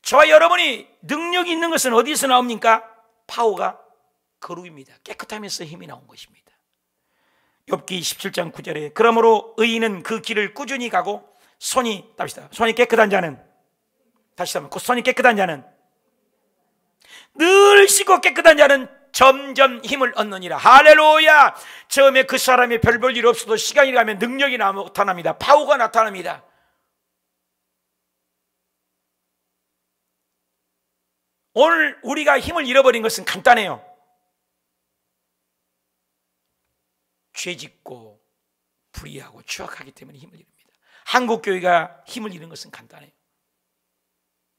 [SPEAKER 1] 저와 여러분이 능력이 있는 것은 어디서 나옵니까? 파워가 거룩입니다. 깨끗하면서 힘이 나온 것입니다. 욥기 17장 9절에 그러므로 의인은 그 길을 꾸준히 가고 손이 깨끗한 자는, 다시 한번, 손이 깨끗한 자는, 늘 씻고 깨끗한 자는 점점 힘을 얻느니라. 할렐루야. 처음에 그 사람이 별 볼 일 없어도 시간이 가면 능력이 나타납니다. 파워가 나타납니다. 오늘 우리가 힘을 잃어버린 것은 간단해요. 죄짓고 불의하고 추악하기 때문에 힘을 잃습니다. 한국교회가 힘을 잃은 것은 간단해요.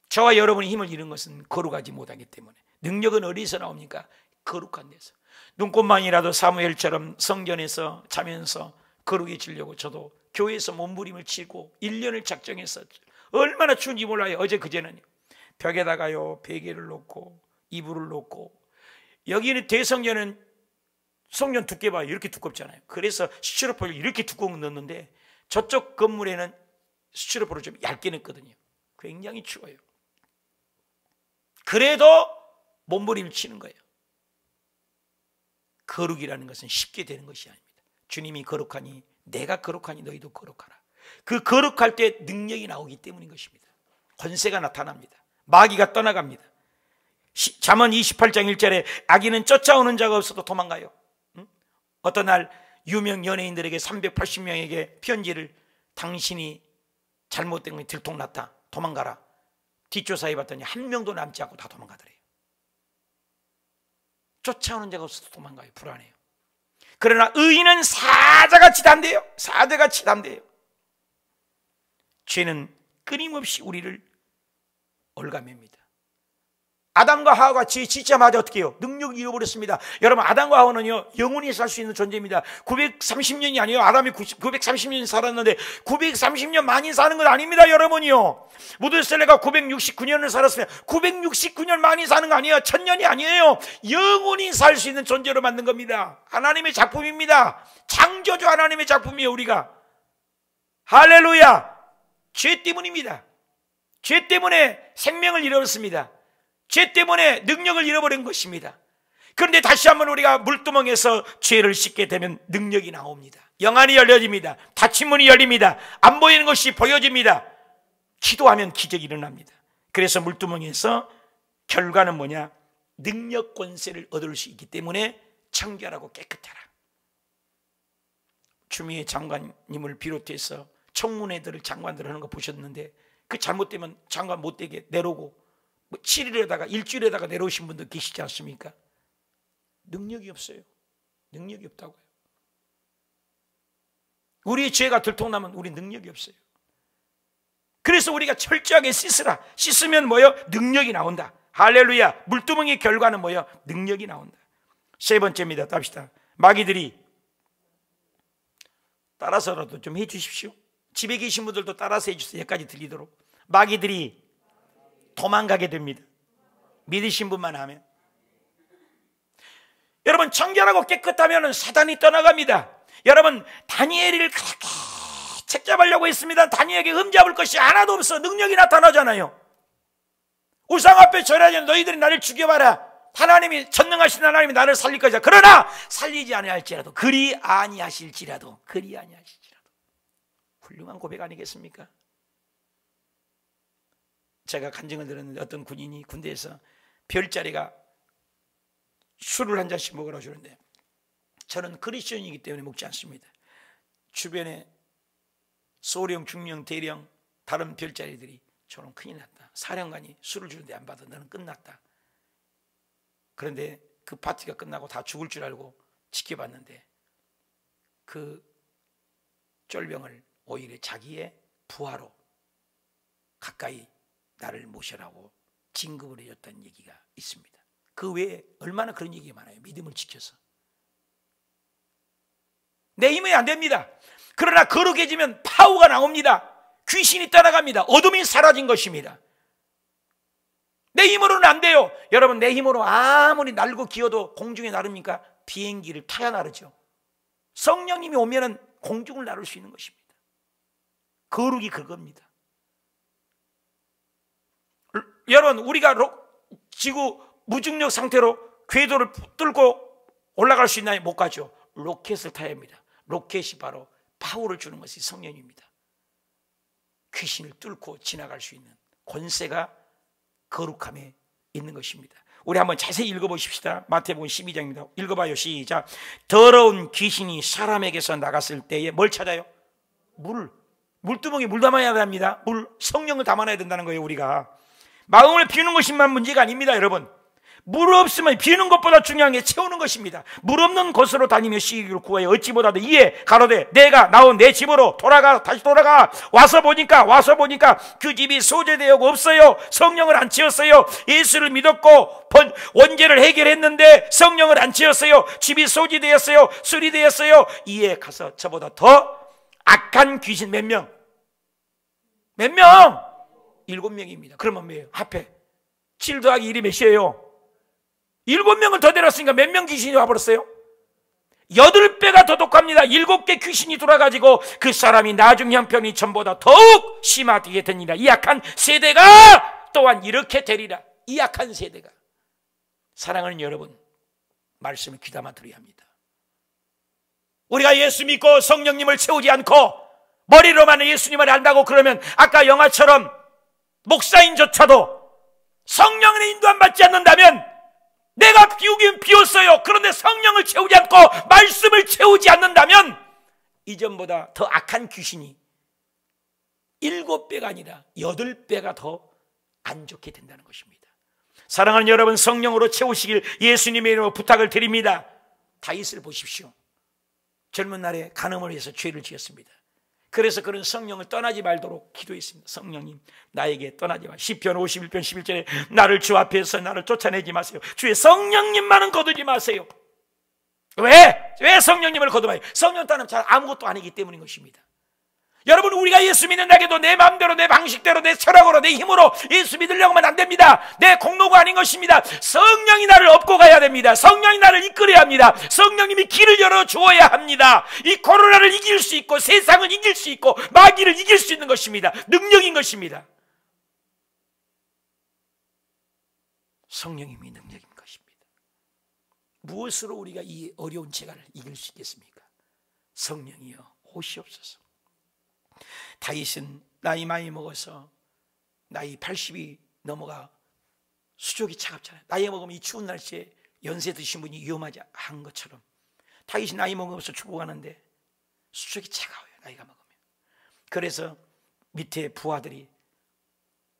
[SPEAKER 1] 저와 여러분이 힘을 잃은 것은 거룩하지 못하기 때문에. 능력은 어디서 나옵니까? 거룩한 데서. 눈꽃만이라도 사무엘처럼 성전에서 자면서 거룩해지려고 저도 교회에서 몸부림을 치고 1년을 작정해서 얼마나 추운지 몰라요. 어제 그제는요, 벽에다가요 베개를 놓고 이불을 놓고, 여기는 대성전은 성전 두께 봐요. 이렇게 두껍잖아요. 그래서 스티로폼을 이렇게 두꺼운 거 넣었는데 저쪽 건물에는 스티로폼을 좀 얇게 넣거든요. 굉장히 추워요. 그래도 몸부림을 치는 거예요. 거룩이라는 것은 쉽게 되는 것이 아닙니다. 주님이 거룩하니 내가 거룩하니 너희도 거룩하라. 그 거룩할 때 능력이 나오기 때문인 것입니다. 권세가 나타납니다. 마귀가 떠나갑니다. 잠언 28장 1절에 악인은 쫓아오는 자가 없어도 도망가요. 어떤 날 유명 연예인들에게 380명에게 편지를, 당신이 잘못된 게 들통났다, 도망가라. 뒷조사해 봤더니 한 명도 남지 않고 다 도망가더래요. 쫓아오는 자가 없어도 도망가요. 불안해요. 그러나 의인은 사자같이 단대요. 사자같이 단대요. 죄는 끊임없이 우리를 올가맵니다. 아담과 하와가 죄 짓자마자 어떻게 해요? 능력을 잃어버렸습니다. 여러분, 아담과 하와는요 영원히 살 수 있는 존재입니다. 930년이 아니에요. 아담이 930년 살았는데 930년 많이 사는 건 아닙니다. 여러분이요, 무드셀레가 969년을 살았으면 969년 많이 사는 거 아니에요. 1000년이 아니에요. 영원히 살 수 있는 존재로 만든 겁니다. 하나님의 작품입니다. 창조주 하나님의 작품이에요. 우리가. 할렐루야. 죄 때문입니다. 죄 때문에 생명을 잃어버렸습니다. 죄 때문에 능력을 잃어버린 것입니다. 그런데 다시 한번 우리가 물두멍에서 죄를 씻게 되면 능력이 나옵니다. 영안이 열려집니다. 닫힌 문이 열립니다. 안 보이는 것이 보여집니다. 기도하면 기적이 일어납니다. 그래서 물두멍에서 결과는 뭐냐? 능력, 권세를 얻을 수 있기 때문에 청결하고 깨끗해라. 추미애 장관님을 비롯해서 청문회들을 장관들 하는 거 보셨는데, 그 잘못되면 장관 못되게 내려오고 7일에다가 일주일에다가 내려오신 분도 계시지 않습니까? 능력이 없어요. 능력이 없다고요. 우리의 죄가 들통나면 우리 능력이 없어요. 그래서 우리가 철저하게 씻으라. 씻으면 뭐예요? 능력이 나온다. 할렐루야. 물두멍의 결과는 뭐예요? 능력이 나온다. 세 번째입니다. 답시다. 마귀들이, 따라서라도 좀 해주십시오. 집에 계신 분들도 따라서 해주세요. 여기까지 들리도록. 마귀들이 도망가게 됩니다. 믿으신 분만 하면. 여러분, 청결하고 깨끗하면 사단이 떠나갑니다. 여러분, 다니엘을 그렇게 책잡으려고 했습니다. 다니엘에게 흠잡을 것이 하나도 없어. 능력이 나타나잖아요. 우상 앞에 절하지, 너희들이 나를 죽여봐라. 하나님이, 전능하신 하나님이 나를 살릴 것이다. 그러나 살리지 아니할지라도, 그리 아니하실지라도, 그리 아니하실지라도. 훌륭한 고백 아니겠습니까? 제가 간증을 들었는데 어떤 군인이 군대에서 별자리가 술을 한 잔씩 먹으라고 주는데, 저는 크리스천이기 때문에 먹지 않습니다. 주변에 소령, 중령, 대령 다른 별자리들이 저놈 큰일 났다. 사령관이 술을 주는데 안 받아. 너는 끝났다. 그런데 그 파티가 끝나고 다 죽을 줄 알고 지켜봤는데 그 쫄병을 오히려 자기의 부하로 가까이 나를 모셔라고 진급을 해줬다는 얘기가 있습니다. 그 외에 얼마나 그런 얘기가 많아요. 믿음을 지켜서. 내 힘이 안 됩니다. 그러나 거룩해지면 파워가 나옵니다. 귀신이 떠나갑니다. 어둠이 사라진 것입니다. 내 힘으로는 안 돼요. 여러분, 내 힘으로 아무리 날고 기어도 공중에 나릅니까? 비행기를 타야 나르죠. 성령님이 오면은 공중을 나를 수 있는 것입니다. 거룩이 그겁니다. 여러분, 우리가 지구 무중력 상태로 궤도를 뚫고 올라갈 수 있나요? 못 가죠. 로켓을 타야 합니다. 로켓이 바로 파워를 주는 것이 성령입니다. 귀신을 뚫고 지나갈 수 있는 권세가 거룩함에 있는 것입니다. 우리 한번 자세히 읽어보십시다. 마태복음 12장입니다. 읽어봐요. 시작. 더러운 귀신이 사람에게서 나갔을 때에 뭘 찾아요? 물두멍에 물 담아야 합니다. 성령을 담아놔야 된다는 거예요. 우리가 마음을 비우는 것이만 문제가 아닙니다. 여러분, 물 없으면 비우는 것보다 중요한 게 채우는 것입니다. 물 없는 곳으로 다니며 시기를 구하여 어찌 못하되 이에 가로되 내가 나온 내 집으로 다시 돌아가 와서 보니까 그 집이 소재되어 없어요. 성령을 안 채웠어요. 예수를 믿었고 원죄를 해결했는데 성령을 안 채웠어요. 집이 소지되었어요. 수리되었어요. 이에 가서 저보다 더 악한 귀신 몇 명? 7명입니다. 그러면 뭐예요? 합해 7 더하기 1이 몇이에요? 7명을 더 데렸으니까 몇 명 귀신이 와버렸어요? 8배가 더 독합니다. 7개 귀신이 돌아가지고 그 사람이 나중 형편이 전보다 더욱 심하게 되니라. 이 악한 세대가 또한 이렇게 되리라. 이 악한 세대가. 사랑하는 여러분, 말씀을 귀담아 들어야 합니다. 우리가 예수 믿고 성령님을 채우지 않고 머리로만 예수님을 안다고 그러면 아까 영화처럼 목사인조차도 성령의 인도 안 받지 않는다면 내가 비우긴 비웠어요. 그런데 성령을 채우지 않고 말씀을 채우지 않는다면 이전보다 더 악한 귀신이 7배가 아니라 8배가 더 안 좋게 된다는 것입니다. 사랑하는 여러분, 성령으로 채우시길 예수님의 이름으로 부탁을 드립니다. 다윗을 보십시오. 젊은 날에 간음을 해서 죄를 지었습니다. 그래서 그런 성령을 떠나지 말도록 기도했습니다. 성령님, 나에게 떠나지 마. 시편 51편 11절에 나를 주 앞에서 나를 쫓아내지 마세요. 주의 성령님만은 거두지 마세요. 왜 성령님을 거두어요? 성령 떠나면 잘 아무것도 아니기 때문인 것입니다. 여러분, 우리가 예수 믿는다고 내 마음대로, 내 방식대로, 내 철학으로, 내 힘으로 예수 믿으려고 하면 안 됩니다. 내 공로가 아닌 것입니다. 성령이 나를 업고 가야 됩니다. 성령이 나를 이끌어야 합니다. 성령님이 길을 열어주어야 합니다. 이 코로나를 이길 수 있고 세상을 이길 수 있고 마귀를 이길 수 있는 것입니다. 능력인 것입니다. 성령님이 능력인 것입니다. 무엇으로 우리가 이 어려운 재간을 이길 수 있겠습니까? 성령이여 오시옵소서. 다윗은 나이 많이 먹어서 나이 80이 넘어가 수족이 차갑잖아요. 나이 먹으면 이 추운 날씨에 연세 드신 분이 위험하지 한 것처럼 다윗이 나이 먹으면서 죽어가는데 수족이 차가워요. 나이가 먹으면. 그래서 밑에 부하들이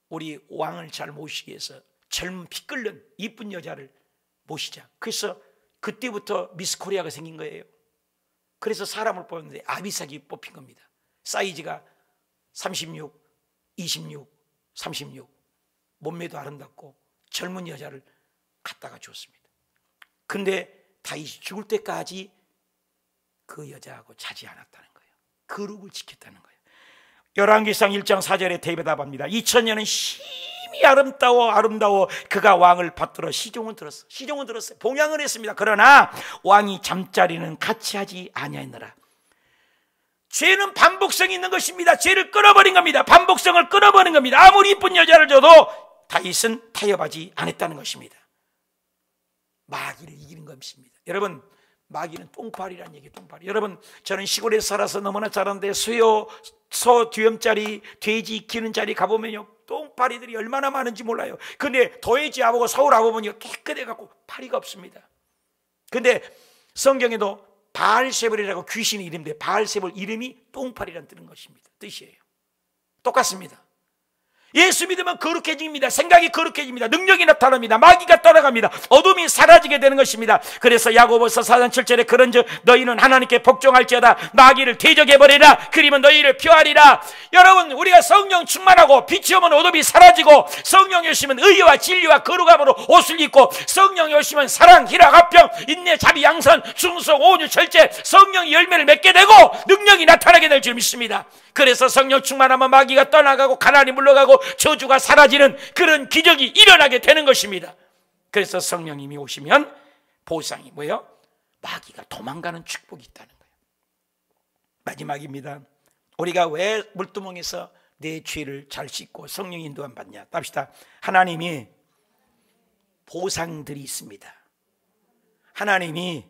[SPEAKER 1] 우리 왕을 잘 모시기 위해서 젊은 피 끓는 이쁜 여자를 모시자. 그래서 그때부터 미스 코리아가 생긴 거예요. 그래서 사람을 뽑았는데 아비삭이 뽑힌 겁니다. 사이즈가 36, 26, 36 몸매도 아름답고 젊은 여자를 갖다가 줬습니다. 근데 다윗이 죽을 때까지 그 여자하고 자지 않았다는 거예요. 거룩을 지켰다는 거예요. 열왕기상 1장 4절에 대답합니다. 2000년은 심히 아름다워 그가 왕을 받들어 시종은 들었어요. 봉양을 했습니다. 그러나 왕이 잠자리는 같이 하지 아니하였느라. 죄는 반복성이 있는 것입니다. 죄를 끊어버린 겁니다. 반복성을 끊어버린 겁니다. 아무리 이쁜 여자를 줘도 다윗은 타협하지 않았다는 것입니다. 마귀를 이기는 것입니다. 여러분, 마귀는 똥파리라는 얘기예요. 똥파리. 여러분, 저는 시골에 살아서 너무나 잘 아는데 소 뒤엄자리, 돼지 키우는 자리 가보면요, 똥파리들이 얼마나 많은지 몰라요. 근데 도해지 아보고 서울 아보면 깨끗해갖고 파리가 없습니다. 근데 성경에도 바알세불이라고 귀신의 이름인데 바알세불 이름이 똥파리라는 뜻인 것입니다. 뜻이에요. 똑같습니다. 예수 믿으면 거룩해집니다. 생각이 거룩해집니다. 능력이 나타납니다. 마귀가 떠나갑니다. 어둠이 사라지게 되는 것입니다. 그래서 야고보서 4장 7절에 그런즉 너희는 하나님께 복종할지어다 마귀를 대적해버리라. 그리면 너희를 표하리라. 여러분, 우리가 성령 충만하고 빛이 오면 어둠이 사라지고, 성령이 오시면 의와 진리와 거룩함으로 옷을 입고, 성령이 오시면 사랑, 희락, 화평, 인내, 자비, 양선, 충성, 온유, 절제, 성령이 열매를 맺게 되고 능력이 나타나게 될 줄 믿습니다. 그래서 성령 충만하면 마귀가 떠나가고 가난이 물러가고 저주가 사라지는 그런 기적이 일어나게 되는 것입니다. 그래서 성령님이 오시면 보상이 뭐예요? 마귀가 도망가는 축복이 있다는 거예요. 마지막입니다. 우리가 왜 물두멍에서 내 죄를 잘 씻고 성령 인도함 받냐? 답시다. 하나님이 보상들이 있습니다. 하나님이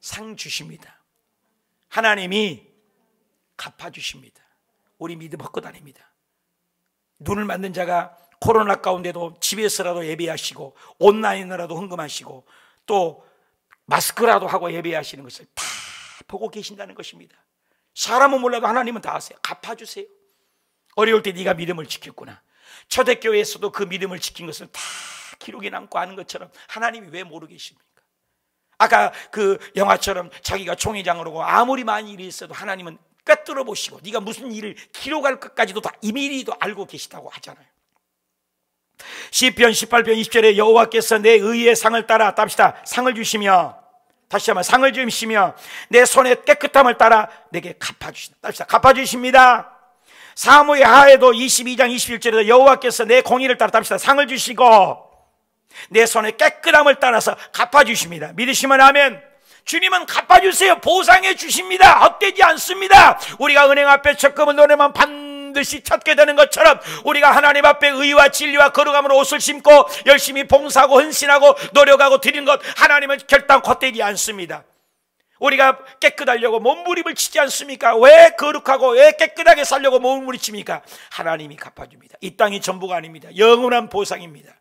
[SPEAKER 1] 상 주십니다. 하나님이 갚아주십니다. 우리 믿음 헛고 다닙니다. 눈을 만든 자가 코로나 가운데도 집에서라도 예배하시고 온라인으로라도 헌금하시고 또 마스크라도 하고 예배하시는 것을 다 보고 계신다는 것입니다. 사람은 몰라도 하나님은 다 아세요. 갚아주세요. 어려울 때 네가 믿음을 지켰구나. 초대교회에서도 그 믿음을 지킨 것을 다 기록에 남고 하는 것처럼 하나님이 왜 모르 계십니까? 아까 그 영화처럼 자기가 총회장으로 오고 아무리 많은 일이 있어도 하나님은 꿰뚫어 보시고 네가 무슨 일을 기록할 것까지도 다 이미리도 알고 계시다고 하잖아요. 시편 18편 20절에 여호와께서 내 의의 상을 따라, 답시다, 상을 주시며, 다시 한번 상을 주시며 내 손의 깨끗함을 따라 내게 갚아주신다. 답시다, 갚아주십니다. 사무의 하에도 22장 21절에도 여호와께서 내 공의를 따라, 답시다, 상을 주시고 내 손의 깨끗함을 따라서 갚아주십니다. 믿으시면 아멘. 주님은 갚아주세요. 보상해 주십니다. 헛되지 않습니다. 우리가 은행 앞에 적금을 넣으면 반드시 찾게 되는 것처럼 우리가 하나님 앞에 의와 진리와 거룩함으로 옷을 신고 열심히 봉사하고 헌신하고 노력하고 드리는 것, 하나님은 결단 헛되지 않습니다. 우리가 깨끗하려고 몸부림을 치지 않습니까? 왜 거룩하고 왜 깨끗하게 살려고 몸부림칩니까? 하나님이 갚아줍니다. 이 땅이 전부가 아닙니다. 영원한 보상입니다.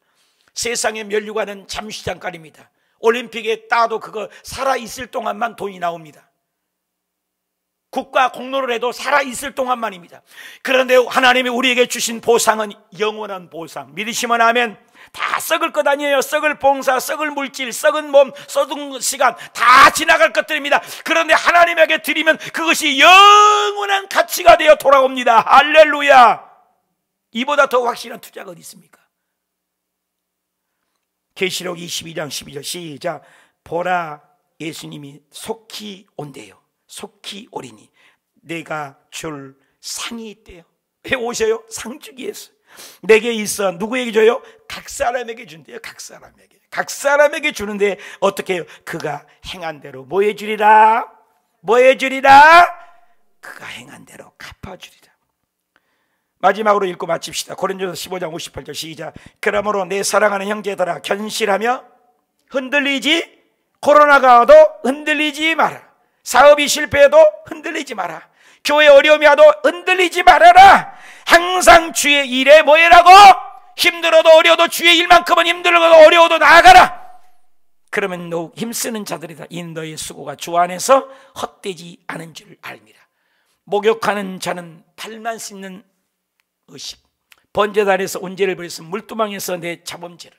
[SPEAKER 1] 세상의 면류관은 잠시 잠깐입니다. 올림픽에 따도 그거 살아있을 동안만 돈이 나옵니다. 국가 공로를 해도 살아있을 동안만입니다. 그런데 하나님이 우리에게 주신 보상은 영원한 보상. 믿으시면 아멘. 다 썩을 것 아니에요. 썩을 봉사, 썩을 물질, 썩은 몸, 썩은 시간 다 지나갈 것들입니다. 그런데 하나님에게 드리면 그것이 영원한 가치가 되어 돌아옵니다. 할렐루야. 이보다 더 확실한 투자가 어디 있습니까? 계시록 22장 12절 시작. 보라, 예수님이 속히 온대요. 속히 오리니 내가 줄 상이 있대요. 왜 오셔요? 상 주기 위해서. 내게 있어. 누구에게 줘요? 각 사람에게 준대요. 각 사람에게. 각 사람에게 주는데 어떻게 해요? 그가 행한 대로 뭐 해주리라? 뭐 해주리라? 그가 행한 대로 갚아주리라. 마지막으로 읽고 마칩시다. 고린도서 15장 58절 시작. 그러므로 내 사랑하는 형제들아, 견실하며 흔들리지, 코로나가 와도 흔들리지 마라. 사업이 실패해도 흔들리지 마라. 교회 어려움이 와도 흔들리지 말아라. 항상 주의 일에 뭐해라고? 힘들어도 어려워도 주의 일만큼은 힘들어도 어려워도 나아가라. 그러면 너 힘쓰는 자들이다. 이 너의 수고가 주 안에서 헛되지 않은 줄 알미라. 목욕하는 자는 발만 씻는 의식. 번제단에서 언제를 버렸으면 물두멍에서 내 자범죄를,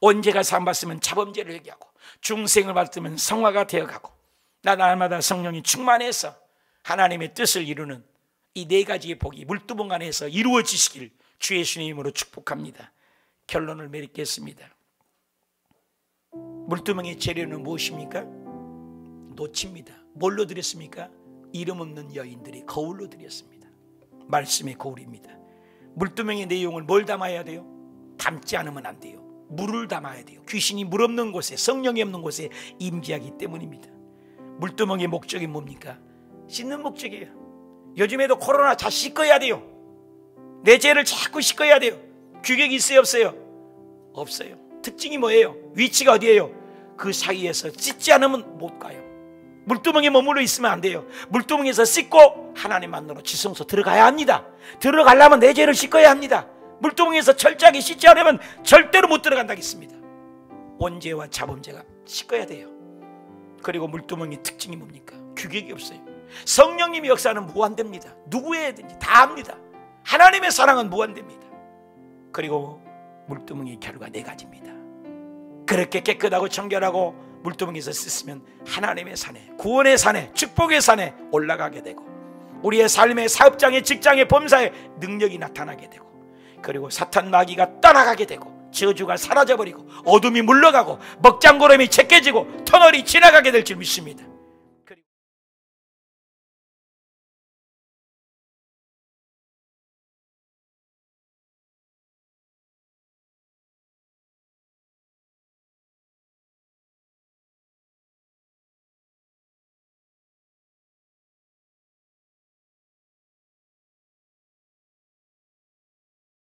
[SPEAKER 1] 언제가 사함받으면 자범죄를 회개하고, 중생을 받으면 성화가 되어가고, 날마다 성령이 충만해서 하나님의 뜻을 이루는 이 네 가지의 복이 물두멍 안에서 이루어지시길 주 예수님의 이름으로 축복합니다. 결론을 맺겠습니다. 물두멍의 재료는 무엇입니까? 노치입니다. 뭘로 드렸습니까? 이름 없는 여인들이 거울로 드렸습니다. 말씀의 거울입니다. 물두멍의 내용을 뭘 담아야 돼요? 담지 않으면 안 돼요. 물을 담아야 돼요. 귀신이 물 없는 곳에, 성령이 없는 곳에 임재하기 때문입니다. 물두멍의 목적이 뭡니까? 씻는 목적이에요. 요즘에도 코로나 잘 씻어야 돼요. 내 죄를 자꾸 씻어야 돼요. 규격이 있어요, 없어요? 없어요. 특징이 뭐예요? 위치가 어디예요? 그 사이에서 씻지 않으면 못 가요. 물두멍에 머물러 있으면 안 돼요. 물두멍에서 씻고 하나님 만나러 지성소 들어가야 합니다. 들어가려면 내 죄를 씻어야 합니다. 물두멍에서 철저하게 씻지 않으면 절대로 못 들어간다고 했습니다. 원죄와 자범죄가 씻어야 돼요. 그리고 물두멍의 특징이 뭡니까? 규격이 없어요. 성령님의 역사는 무한됩니다. 누구에든지 다 합니다. 하나님의 사랑은 무한됩니다. 그리고 물두멍이 결과 4가지입니다. 그렇게 깨끗하고 정결하고 물두멍에서 씻으면 하나님의 산에, 구원의 산에, 축복의 산에 올라가게 되고 우리의 삶의 사업장의 직장의 범사에 능력이 나타나게 되고 그리고 사탄 마귀가 떠나가게 되고 저주가 사라져버리고 어둠이 물러가고 먹장구름이 제껴지고 터널이 지나가게 될 줄 믿습니다.